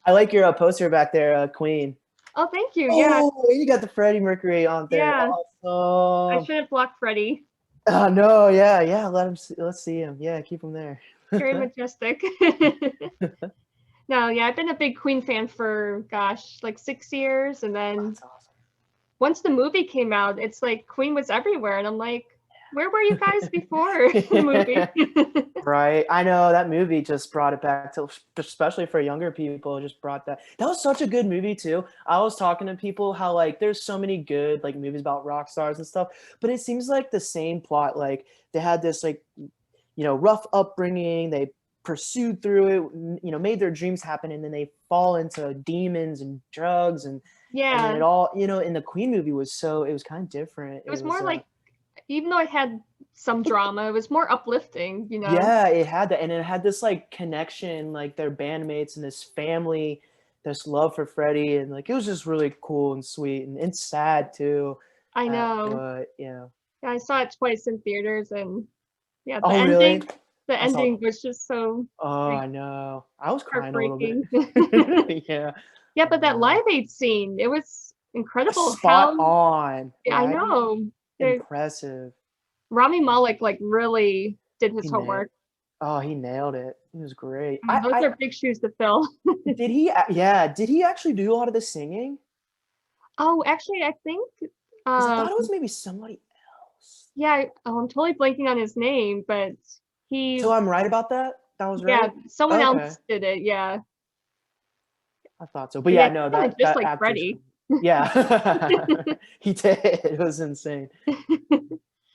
I like your poster back there, Queen. Oh, thank you. Yeah, Oh, you got the Freddie Mercury on there. yeah. I Awesome. should have blocked Freddie. Oh no, yeah, yeah. Let's see him. Yeah, keep him there. Very majestic. No, yeah, I've been a big Queen fan for gosh, like 6 years, and then That's awesome. once the movie came out, it's like Queen was everywhere, and I'm like, where were you guys before the movie? Right. I know that movie just brought it back to, especially for younger people, just brought that. That was such a good movie too. I was talking to people how like there's so many good like movies about rock stars and stuff, but it seems like the same plot. Like they had this like, rough upbringing. They pursued through it, made their dreams happen, and then they fall into demons and drugs and then Yeah, it all, in the Queen movie it was kind of different. it was more like, even though it had some drama, it was more uplifting, you know? Yeah, it had that, and it had this like connection, like their bandmates and this family, this love for Freddie, and like it was just really cool and sweet and sad too. I know. But yeah. Yeah, I saw it twice in theaters, and yeah, Oh really? the I saw. ending was just so Oh, like I know. I was crying a little heartbreaking. bit. Yeah. Yeah, but that Live Aid scene, it was incredible. Spot on, Yeah, I right? know. Impressive. Rami Malek like really did his He nailed. homework. Oh, he nailed it. He was great. Those are big shoes to fill. Did he? Yeah. Did he actually do a lot of the singing? Oh, actually, I think, Because I um, thought it was maybe somebody else. yeah, I'm totally blanking on his name, but he, So I'm right about that? That was yeah, right? someone Okay. else did it. Yeah, I thought so. But yeah, yeah, he no, sounded that just that like actor's Freddie. yeah. He did. It was insane. So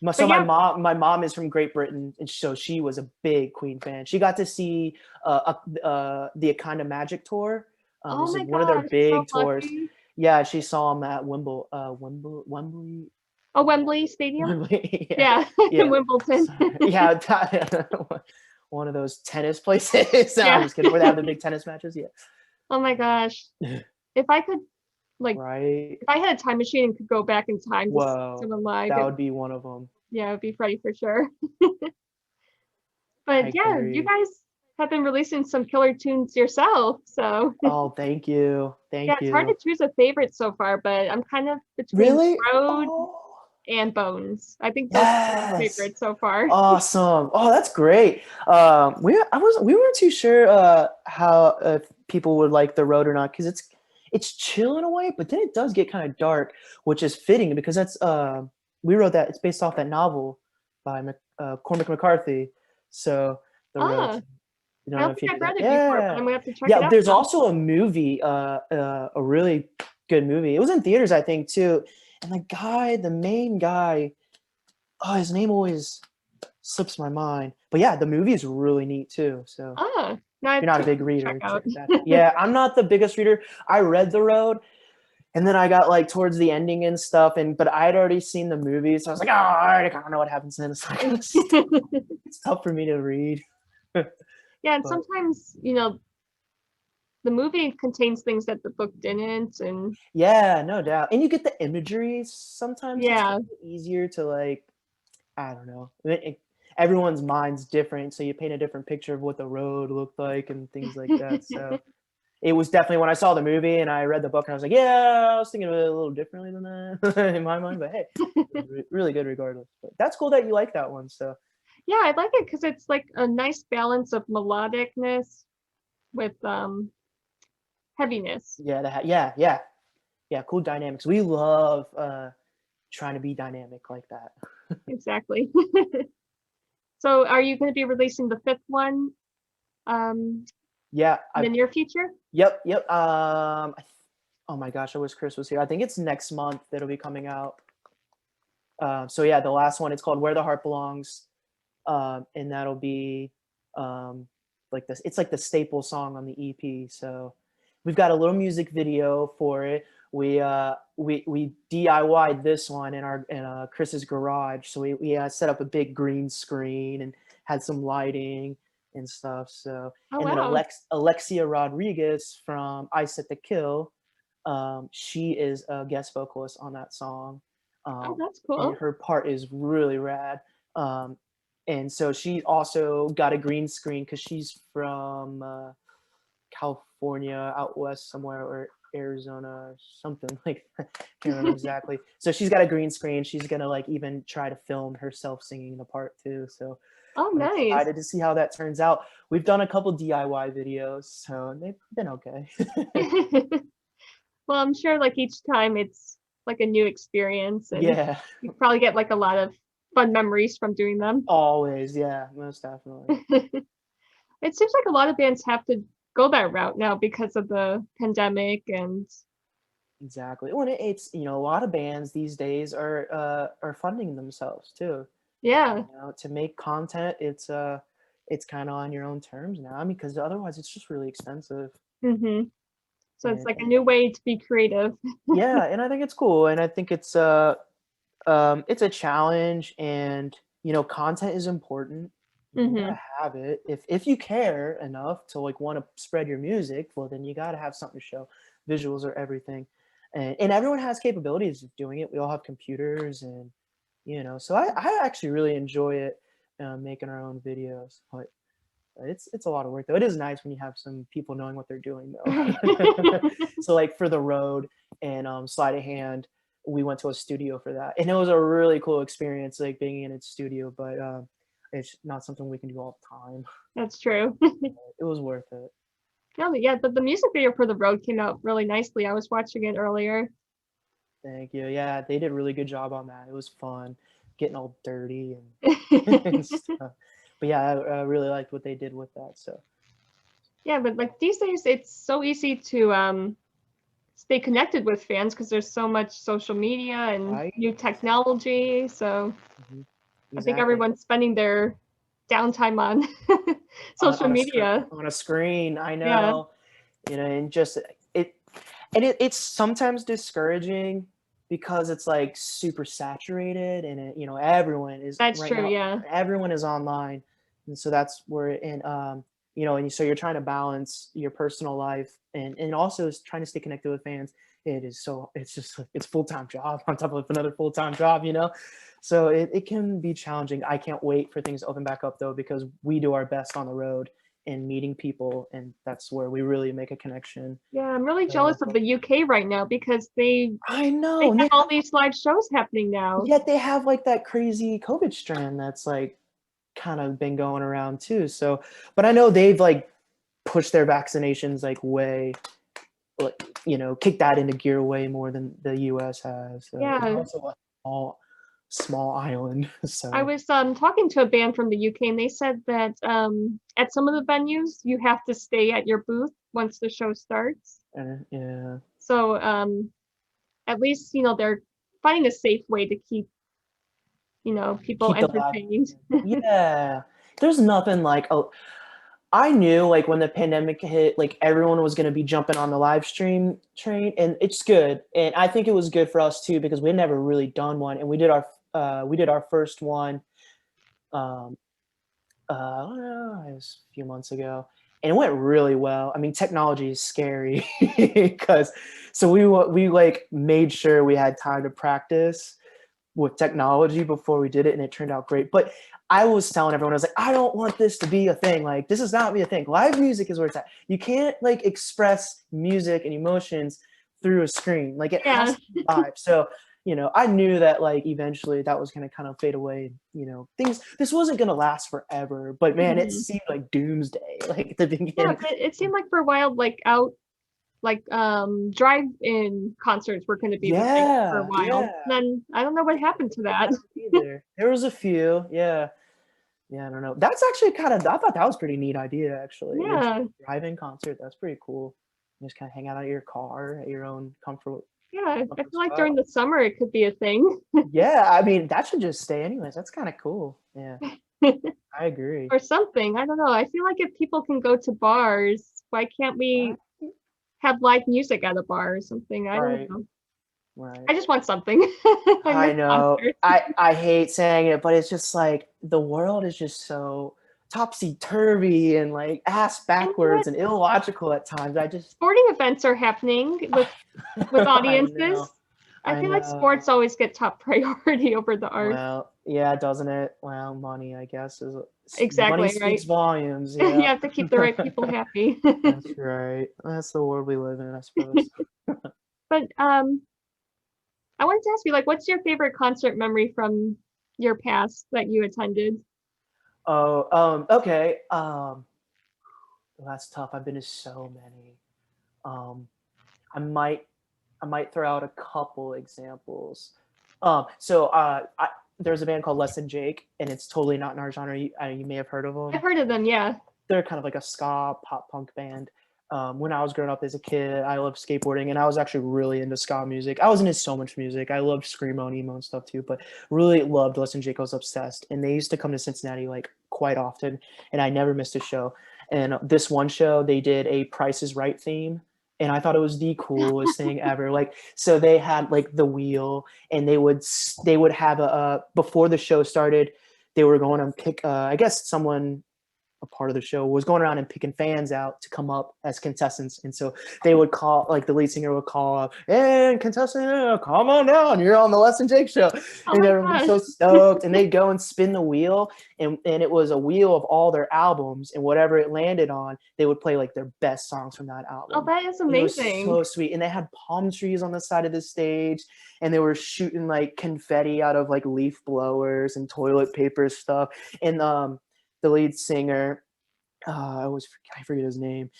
But yeah, my mom is from Great Britain, and so she was a big Queen fan. She got to see the Kind of Magic tour. It oh was my like one of their gosh, so big tours. lucky. Yeah, she saw him at Wembley, Oh, Wembley Stadium. Wembley. Yeah, Yeah, in yeah. Wimbledon. So, yeah, one of those tennis places. No, I'm Yeah. just kidding. Where they have the big tennis matches. Yeah. Oh my gosh. If I could, like, Right. if I had a time machine and could go back in time to see Whoa, someone live, that would be one of them. yeah, it'd be Freddie for sure. I But yeah, you agree. guys have been releasing some killer tunes yourself, so Oh, thank you. yeah, Thank it's hard to you. choose a favorite so far, but I'm kind of between Really? Road Oh, and Bones. I think those are my yes. favorites so far. Awesome. Oh, that's great. We weren't too sure how if people would like The Road or not, because it's chill in a way, but then it does get kind of dark, which is fitting because that's we wrote that. It's based off that novel by Cormac McCarthy. So The Road. Ah, You I don't know don't if think you I've knew that. read it before, but Yeah. I'm gonna have to check it Yeah, out there's now. also a movie, a really good movie. It was in theaters, I think, too. And the main guy, oh, his name always slips my mind. But yeah, the movie is really neat too. So Ah, now I if you're have not a two big to check reader, out. yeah, I'm not the biggest reader. I read The Road, and then I got like towards the ending and stuff, but I had already seen the movie, so I was like, oh, I already kind of know what happens. And it's like it's tough for me to read. Yeah, and But sometimes, the movie contains things that the book didn't, and yeah, no doubt. And you get the imagery. Sometimes it's a yeah. little easier to like, I don't know. Everyone's mind's different, so you paint a different picture of what the road looked like and things like that. So it was definitely when I saw the movie and I read the book and I was like, yeah, I was thinking of it a little differently than that in my mind. But hey, it was really good regardless. But that's cool that you like that one. So Yeah, I like it because it's like a nice balance of melodicness with heaviness. yeah, yeah, cool dynamics. We love trying to be dynamic like that. Exactly. So are you going to be releasing the fifth one um Yeah, in the near future? yep. Oh my gosh, I wish Chris was here. I think it's next month that'll be coming out. So yeah, the last one, it's called Where the Heart Belongs. And that'll be like this. It's like the staple song on the EP. So we've got a little music video for it. We DIY'd this one in Chris's garage. So we set up a big green screen and had some lighting and stuff. So Oh and then wow. Alexia Rodriguez from I Set the Kill, she is a guest vocalist on that song. Oh, Um, that's and cool. her part is really rad. And so she also got a green screen because she's from California, out west somewhere, or Arizona or something like that. Can't remember exactly. So she's got a green screen. She's gonna like even try to film herself singing the part too. So Oh, I'm nice. excited to see how that turns out. We've done a couple DIY videos, so they've been okay. Well, I'm sure like each time it's like a new experience, and Yeah, you probably get like a lot of fun memories from doing them. always. Yeah, most definitely. It seems like a lot of bands have to go that route now because of the pandemic and Exactly. Well, it's a lot of bands these days are funding themselves too. yeah. To make content, it's kind of on your own terms now. I mean, because otherwise it's just really expensive. hmm So it's And, like a and new way to be creative. yeah, and I think it's cool, and I think it's a challenge, and content is important. You hmm gotta have it if you care enough to like want to spread your music. Well, then you gotta have something to show. Visuals are everything, and everyone has capabilities of doing it. We all have computers, and so I actually really enjoy it, making our own videos. But it's a lot of work though. It is nice when you have some people knowing what they're doing though. So like for the road and sleight of hand, we went to a studio for that, and it was a really cool experience, like being in its studio. But it's not something we can do all the time. That's true. It was worth it. No, but yeah, the music video for The Road came out really nicely. I was watching it earlier. Thank you. Yeah, they did a really good job on that. It was fun, getting all dirty and stuff. But yeah, I really liked what they did with that. So Yeah, but like these days it's so easy to stay connected with fans because there's so much social media and right, new technology. So hmm I think exactly. everyone's spending their downtime on social media. On a screen. I Yeah, know, and just it, and it's sometimes discouraging because it's like super saturated, and everyone is that's right true. now. Yeah. Everyone is online, and so that's where and so you're trying to balance your personal life and also is trying to stay connected with fans. It's just like it's full-time job on top of another full-time job. So it can be challenging. I can't wait for things to open back up though, because we do our best on the road and meeting people, and that's where we really make a connection. Yeah, I'm really So jealous of the UK right now because they I know, they and have all these live shows happening now. yet they have like that crazy COVID strand that's like kind of been going around too. So, but I know they've like pushed their vaccinations like way, like kicked that into gear way more than the U.S. has. So it's Yeah, also a small island. I So was talking to a band from the UK and they said that at some of the venues you have to stay at your booth once the show starts. yeah, So at least they're finding a safe way to keep people keep the live. entertained. Yeah, there's nothing like I knew like when the pandemic hit, like everyone was gonna be jumping on the live stream train, and it's good. And I think it was good for us too because we had never really done one, and we did our first one. Um, I don't know, it was a few months ago, and it went really well. I mean, technology is scary because so we like made sure we had time to practice with technology before we did it, and it turned out great. But I was telling everyone, I was like, I don't want this to be a thing. Like, this is not be a thing. Live music is where it's at. You can't like express music and emotions through a screen. Like, it has Yeah. to be live. So, I knew that like eventually that was going to kind of fade away. This wasn't going to last forever. But man, it Mhm. seemed like doomsday. Like at the Yeah, beginning. but it seemed like for a while, drive-in concerts were going to be the thing for a Yeah, while. yeah. Then I don't know what happened to that. Either. There was a few, yeah. Yeah, I don't know. That's actually I thought that was a pretty neat idea, actually. The Yeah, drive-in concert, that's pretty cool. You just kind of hang out at your car at your own yeah. I feel comfort like spot. during the summer it could be a thing. Yeah, I mean, that should just stay anyways. That's kind of cool. Yeah, I agree. Or something. I don't know. I feel like if people can go to bars, why can't Right, we have live music at a bar or something? I don't right, know. right. I just want something. I I miss know. concerts. I hate saying it, but it's just like the world is just so topsy-turvy and like ass And you know what? backwards and illogical at times. Sporting events are happening with I know. audiences. I I feel like know. sports always get top priority over the art. Well, Yeah, doesn't it? Well, money, I guess, money Exactly, speaks right? volumes. You Yeah. have to keep the right people happy. That's right. That's the world we live in, I suppose. But I wanted to ask you, like, what's your favorite concert memory from your past that you attended? Oh, okay. That's tough. I've been to so many. Um, I might I might throw out a couple examples. There's a band called Less Than Jake, and it's totally not in our genre. You may have heard of I've them. heard of them, yeah. They're kind of like a ska pop punk band. When I was growing up as a kid, I loved skateboarding, and I was actually really into ska music. I was into so much music. I loved screamo and emo and stuff too, but really loved Less Than Jake. I was obsessed, and they used to come to Cincinnati like quite often, and I never missed a show. And this one show, they did a Price is Right theme, and I thought it was the coolest thing ever. Like, so they had like the wheel, and they would have a before the show started, they were going to pick. I guess someone a part of the show was going around and picking fans out to come up as contestants. And so they would call, like the lead singer would call up, and contestant, come on down, you're on the Les and Jake show. Oh And my everyone was gosh. so stoked. And they'd go and spin the wheel, and it was a wheel of all their albums, and whatever it landed on, they would play like their best songs from that Oh, album. that is And it was amazing. so sweet. And they had palm trees on the side of the stage, and they were shooting like confetti out of like leaf blowers and toilet paper stuff. And the lead singer, I forget his name.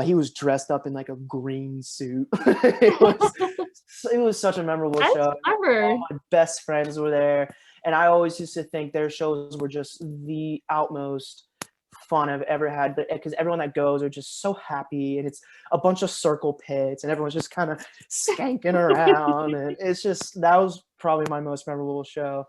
He was dressed up in like a green suit. it was such a memorable That's show. All clever. my best friends were there, and I always used to think their shows were just the outmost fun I've ever had. But because everyone that goes are just so happy, and it's a bunch of circle pits, and everyone's just kind of skanking around, and it's just that was probably my most memorable show.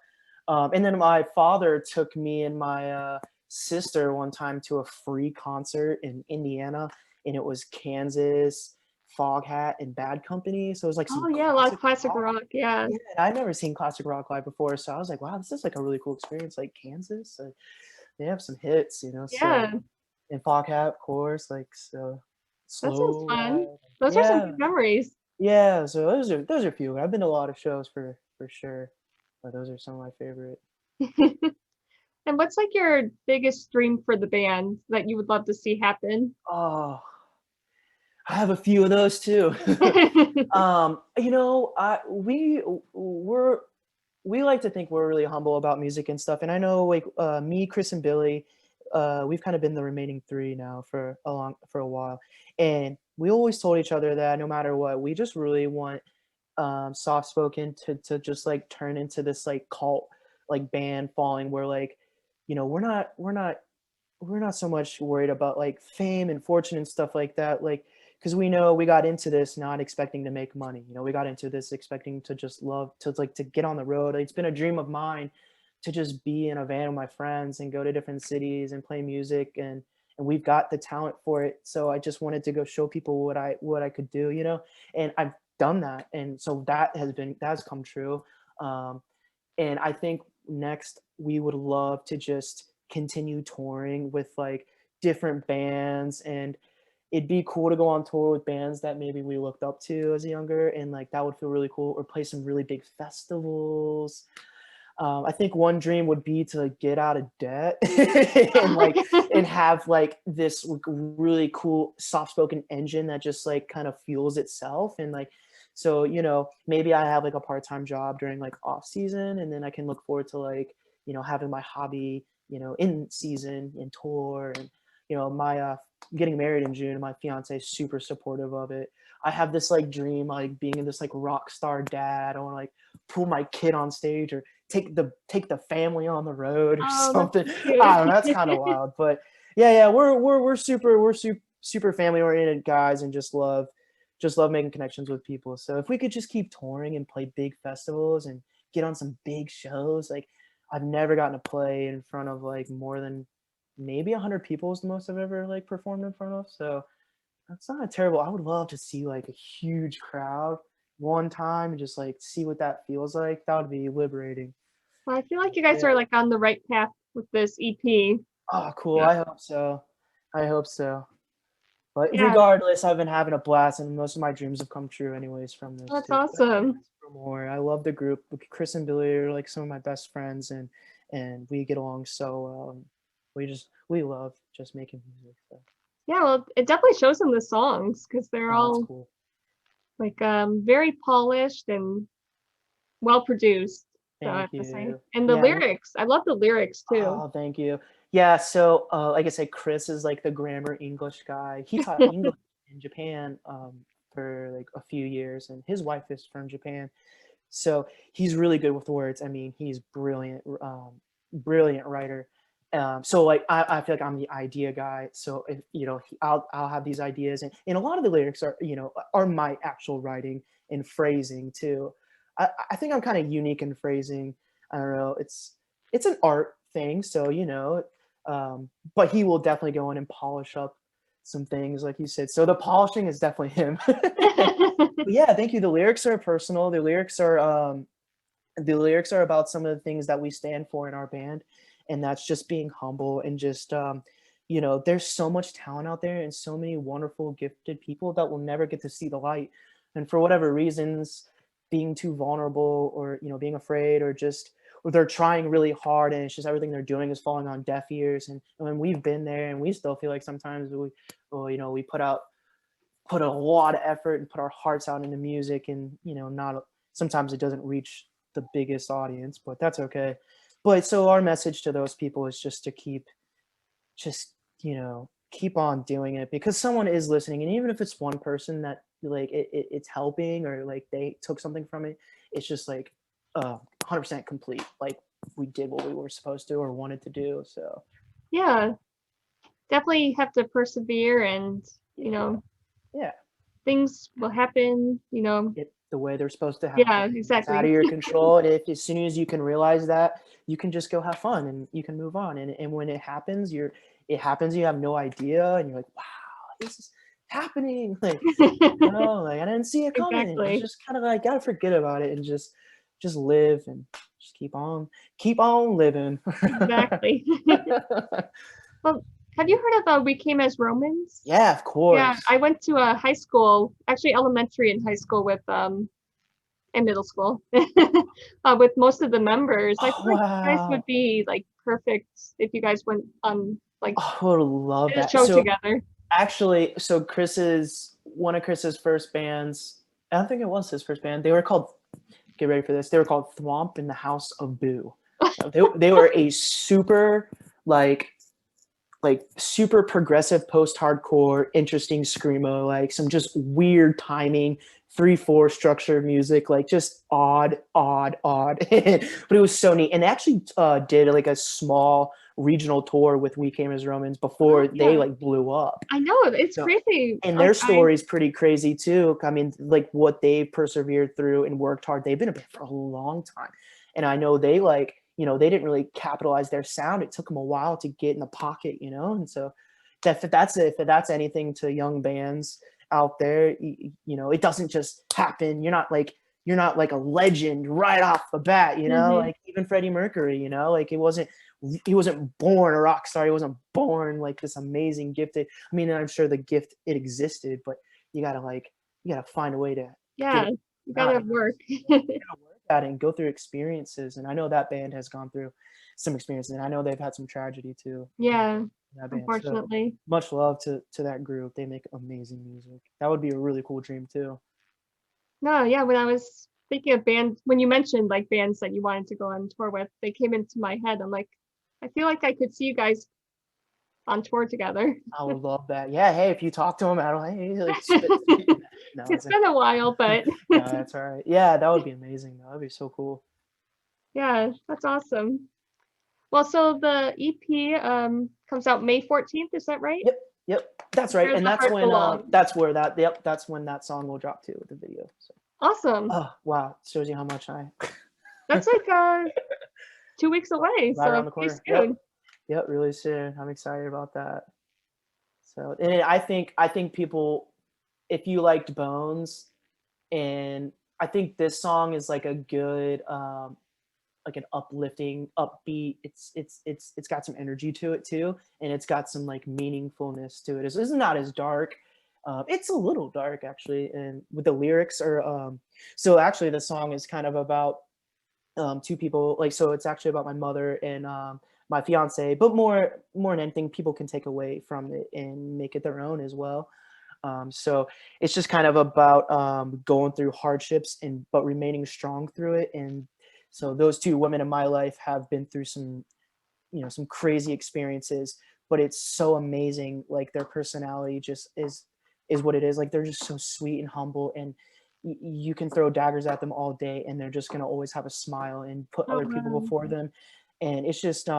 And then my father took me and my sister one time to a free concert in Indiana, and it was Kansas, Foghat, and Bad Company. So it was like Oh some yeah, a lot of classic classic rock. rock, yeah. Yeah, I'd never seen classic rock live before, so I was like, wow, this is like a really cool experience. Like Kansas, they have some hits, you know. So Yeah, and Foghat, of course, like so that sounds slow fun. ride. Those are some Yeah, good memories. yeah. So those are a few. I've been to a lot of shows for sure, but those are some of my favorite. And what's like your biggest dream for the band that you would love to see happen? Oh, I have a few of those too. We're we like to think we're really humble about music and stuff. And I know like me, Chris, and Billy, we've kind of been the remaining three now for a while, and we always told each other that no matter what, we just really want Softspoken to just like turn into this like cult like band following where like we're not so much worried about like fame and fortune and stuff like that, like because we know we got into this not expecting to make money. We got into this expecting to just love to like to get on the road. It's been a dream of mine to just be in a van with my friends and go to different cities and play music, and we've got the talent for it. So I just wanted to go show people what I could do, and I've done that, and so that has come true. And I think next we would love to just continue touring with like different bands, and it'd be cool to go on tour with bands that maybe we looked up to as a younger, and like that would feel really cool, or play some really big festivals. I think one dream would be to like get out of debt and have like this really cool soft spoken engine that just like kind of fuels itself, and like so maybe I have like a part-time job during like off season, and then I can look forward to like having my hobby in season and tour. And my getting married in June, and my fiance is super supportive of it. I have this like dream like being in this like rock star dad. I want to like pull my kid on stage, or take the family on the road or Oh, that's something. so I don't know, that's cute. kind of wild, but yeah, we're super family oriented guys, and just love making connections with people. So if we could just keep touring and play big festivals and get on some big shows, like I've never gotten to play in front of like more than maybe 100 people is the most I've ever like performed in front of. So that's not terrible. I would love to see like a huge crowd one time and just like see what that feels like. That would be liberating. Well, I feel like you guys are Yeah. like on the right path with this EP. Oh, cool. Yeah. I hope so. I hope so. But Yeah, regardless, I've been having a blast, and most of my dreams have come true anyways from this that's too. So awesome. more. I love the group. Chris and Billy are like some of my best friends, and we get along so well. And we love just making music. So. Yeah, well, it definitely shows in the songs because they're Oh, that's all cool. like very polished and well produced. So I Thank have to say, you. and the Yeah. lyrics, I love the lyrics too. Oh, thank you. Yeah. So, like I said, Chris is like the grammar English guy. He taught English in Japan for like a few years, and his wife is from Japan. So he's really good with words. I mean, he's brilliant, brilliant writer. So like I feel like I'm the idea guy. So if I'll have these ideas, and a lot of the lyrics are are my actual writing and phrasing too. I think I'm kind of unique in phrasing. I don't know. It's an art thing, so but he will definitely go in and polish up some things, like you said. So the polishing is definitely him. But yeah, thank you. The lyrics are personal. The lyrics are about some of the things that we stand for in our band, and that's just being humble and just there's so much talent out there and so many wonderful gifted people that will never get to see the light, and for whatever reasons, being too vulnerable, or being afraid, or they're trying really hard and it's just everything they're doing is falling on deaf ears. And when we've been there, and we still feel like sometimes we put a lot of effort and put our hearts out into music, and not sometimes it doesn't reach the biggest audience, but that's okay. But so our message to those people is just to just keep on doing it, because someone is listening, and even if it's one person that like it's helping, or like they took something from it, it's just like 100% complete, like we did what we were supposed to or wanted to do. So Yeah, definitely have to persevere, and yeah, things will happen. it the way they're supposed to happen. Yeah, It's out exactly. of your control, and if as soon as you can realize that, you can just go have fun and you can move on. And when it happens, you have no idea, and you're like, wow, this is happening. Like, like I didn't see it coming. It's Exactly. just kind of like gotta forget about it and just live and just keep on living. Exactly. Well, have you heard of We Came as Romans? Yeah, of Yeah, course. I went to a high school, actually elementary and high school with and middle school with most of the members. I Oh, feel like you guys would wow. be like perfect if you guys went on like Oh, I would love did a that. show So together. actually, so one of Chris's first bands, I don't think it was his first band. They were called, get ready for this. They were called Thwomp in the House of Boo. They were a super like super progressive post-hardcore, interesting screamo, like some just weird timing, 3/4 structured music, like just odd. But it was so neat. And they actually did like a small regional tour with We Came as Romans Oh before they yeah, like blew up. I know it's So, crazy. and Like their story is pretty crazy too. I mean, like what they persevered through and worked hard. They've been a band for a long time, and I know they they didn't really capitalize their sound. It took them a while to get in the pocket, and so if that's anything to young bands out there, it doesn't just happen. You're not like a legend right off the bat, hmm like even Freddie Mercury, like he wasn't born a rock star. He wasn't born like this amazing gifted. I mean, I'm sure the gift it existed, but you gotta find a way to get yeah, it you out. gotta work. You gotta work at it and go through experiences. And I know that band has gone through some experiences, and I know they've had some tragedy too. Yeah, That band. So unfortunately. much love to that group. They make amazing music. That would be a really cool dream too. No, yeah, when I was thinking of band, when you mentioned like bands that you wanted to go on tour with, they came into my head. I'm like, I feel like I could see you guys on tour together. I would love that. Yeah, hey, if you talk to him, I don't hey, like spit. No, It's been a while, but no, that's all right. Yeah, that would be amazing. That would be so cool. yeah, that's awesome. Well, so the EP comes out May 14th, is that right? Yep, yep, that's right. Where And the that's Heart when Belongs. that's when that song will drop too with the video. So Awesome. oh wow, shows you how much I That's like 2 weeks away, right around so the pretty corner. Yep, soon. yep, really soon. I'm excited about that. So and I think people, if you liked Bones, and I think this song is like a good like an uplifting, upbeat. It's got some energy to it too, and it's got some like meaningfulness to it. It's not as dark It's a little dark actually, and with the lyrics are so actually the song is kind of about two people, like, so it's actually about my mother and my fiance, but more than anything, people can take away from it and make it their own as well. So it's just kind of about going through hardships and but remaining strong through it. And so those two women in my life have been through some, you know, some crazy experiences, but it's so amazing. Like their personality just is what it is. Like they're just so sweet and humble, and you can throw daggers at them all day and they're just going to always have a smile and put Oh, other people wow. before them. And it's just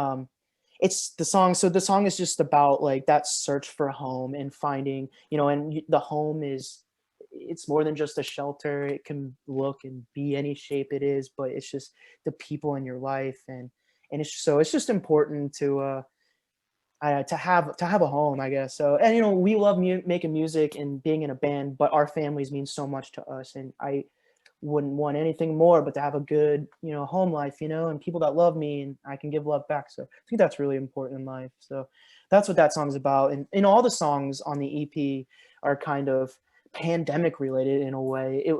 it's the song, so the song is just about like that search for a home and finding, you know, and the home is, it's more than just a shelter. It can look and be any shape it is, but it's just the people in your life. And it's so it's just important to have a home, I guess. So, and you know, we love making music and being in a band, but our families mean so much to us, and I wouldn't want anything more but to have a good, you know, home life, you know, and people that love me and I can give love back. So I think that's really important in life. So that's what that song's about. And all the songs on the EP are kind of pandemic related in a way. I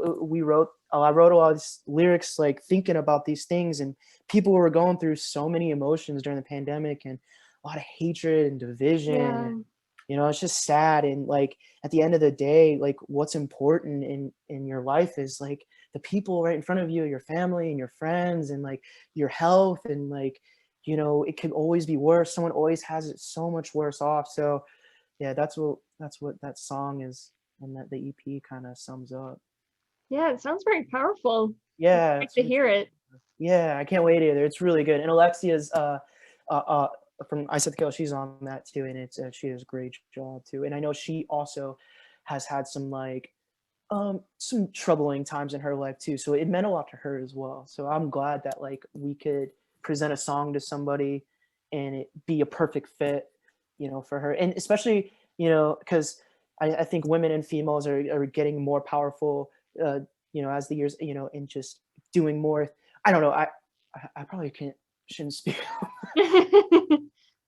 wrote a lot of these lyrics like thinking about these things, and people were going through so many emotions during the pandemic, and a lot of hatred and division, Yeah. and you know, it's just sad. And like at the end of the day, like what's important in your life is like the people right in front of you, your family and your friends, and like your health. And like, you know, it could always be worse. Someone always has it so much worse off. So yeah, that's what that song is, and that the EP kind of sums up. Yeah, it sounds very powerful. I can't Yeah, wait to hear it. yeah, I can't wait either. It's really good. And Alexia's uh, uh from I Said the Kill, she's on that too, and it's she does a great job too. And I know she also has had some troubling times in her life too. So it meant a lot to her as well. So I'm glad that like we could present a song to somebody and it be a perfect fit, you know, for her. And especially, you know, because I think women and females are getting more powerful, you know, as the years, you know, and just doing more. I don't know. I probably can't shouldn't speak.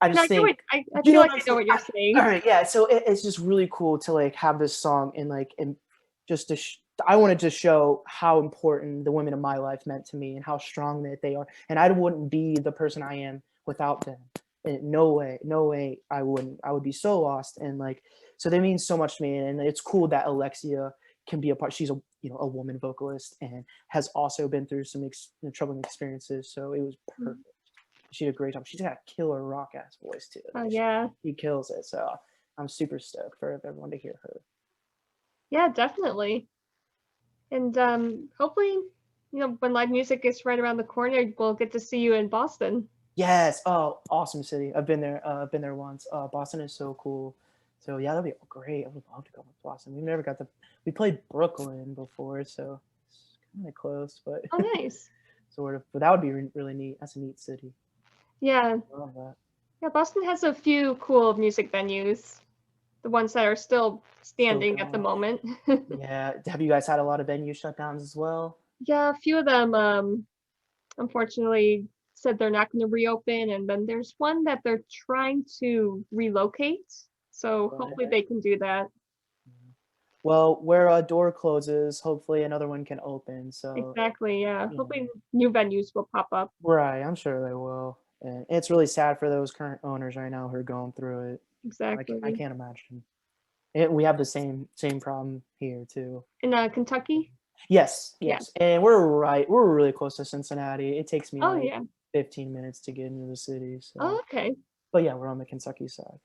I No, just think, I you feel know what like I'm I know saying? what you're All saying. right, yeah. So it's just really cool to like have this song and like and just to I wanted to show how important the women in my life meant to me and how strong that they are. And I wouldn't be the person I am without them. And no way, no way I wouldn't. I would be so lost. And like, so they mean so much to me. And it's cool that Alexia can be a part. She's a, you know, a woman vocalist and has also been through some troubling experiences. So it was Mm. perfect. She did a great job. She's got a killer rock ass voice too. Oh, Like yeah. she kills it. So I'm super stoked for everyone to hear her. Yeah, definitely. And hopefully, when live music is right around the corner, we'll get to see you in Boston. Yes. Oh, awesome city. I've been there. I've been there once. Boston is so cool. So yeah, that'd be great. I would love to go to Boston. We've never got to. We played Brooklyn before, so it's kind of close, but Oh, nice. sort of. But that would be really neat. That's a neat city. Yeah. I love that. Yeah, Boston has a few cool music venues, the ones that are still Still standing at the going. moment. Yeah. Have you guys had a lot of venue shutdowns as well? Yeah, a few of them unfortunately said they're not going to reopen, and then there's one that they're trying to relocate. So hopefully Right. they can do that. Well, where a door closes, hopefully another one can open. So, Exactly, yeah. you know, Hopefully new venues will pop up. right, I'm sure they will. And it's really sad for those current owners right now who are going through it. I Exactly. can't imagine. And we have the same problem here too. In Kentucky? Yes, Yeah. yes. And we're really close to Cincinnati. It takes me Oh, like yeah. 15 minutes to get into the city. Oh, So, okay. but yeah, we're on the Kentucky side.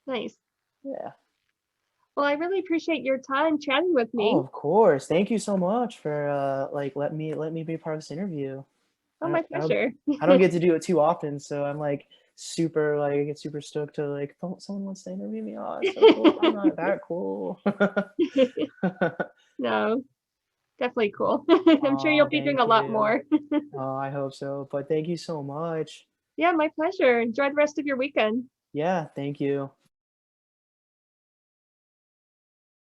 Nice. Yeah. Well, I really appreciate your time chatting with Oh, me. of course. Thank you so much for like let me be part of this interview. Oh, I my I pleasure. I don't get to do it too often, so I'm like super like I get super stoked to like oh, someone wants to interview me. Oh, it's so cool. I'm not that cool. No, definitely cool. I'm sure Oh, you'll be doing thank a lot you. more. Oh, I hope so. But thank you so much. Yeah, my pleasure. Enjoy the rest of your weekend. Yeah, thank you.